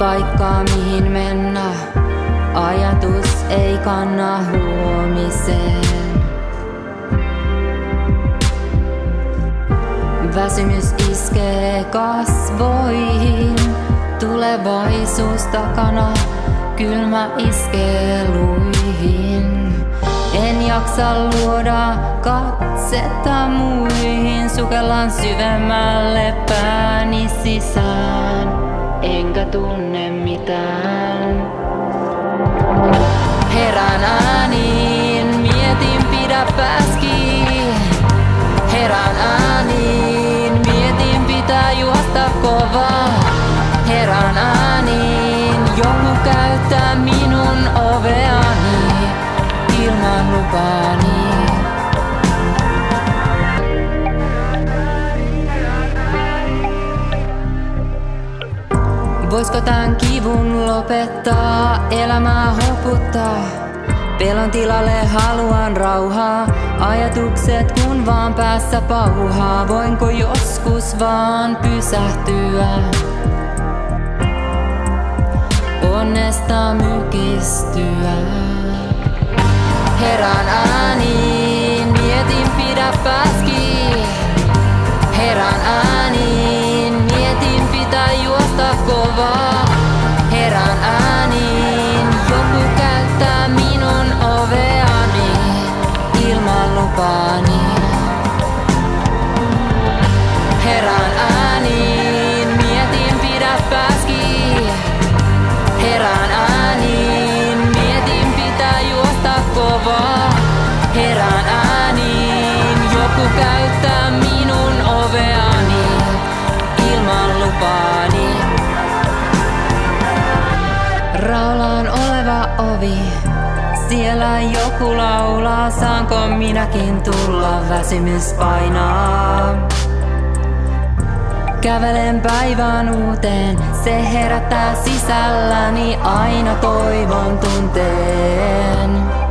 paikkaa mihin mennä. Ajatus ei kanna huomiseen. Väsymys iskee kasvoihin. Tulevaisuus takana, kylmä iskee luihin. En jaksa luoda katsetta muihin. Sukellan syvemmälle pääni sisään, enkä tunne mitään. Herään ääniin, mietin pidä pääs kiinni. Herään ääniin, mietin pitää juosta kovaa. Herään ääniin, joku käyttää minun oveani ilman lupaani. Voisko tän kivun lopettaa, elämää hoputtaa? Pelon tilalle haluan rauhaa, ajatukset kun vaan päässä pauhaa. Voinko joskus vaan pysähtyä, onnesta mykistyä? Herään ääniin, mietin pidä pääs kiinni. Herään ääniin, mietin pitää juosta kovaa. Herään ääniin, joku käyttää minun oveani ilman lupaani. Herään ääniin, mietin pidä pääs kiinni. Herään ääniin, mietin pitää juosta kovaa. Herään ääniin, joku käyttää minun oveani ilman lupaani. Raulaan oleva ovi, siellä joku laulaa. Saanko minäkin tulla, väsymys painaa. Kävelen päivän uuteen, se herättää sisälläni aina toivon tunteen.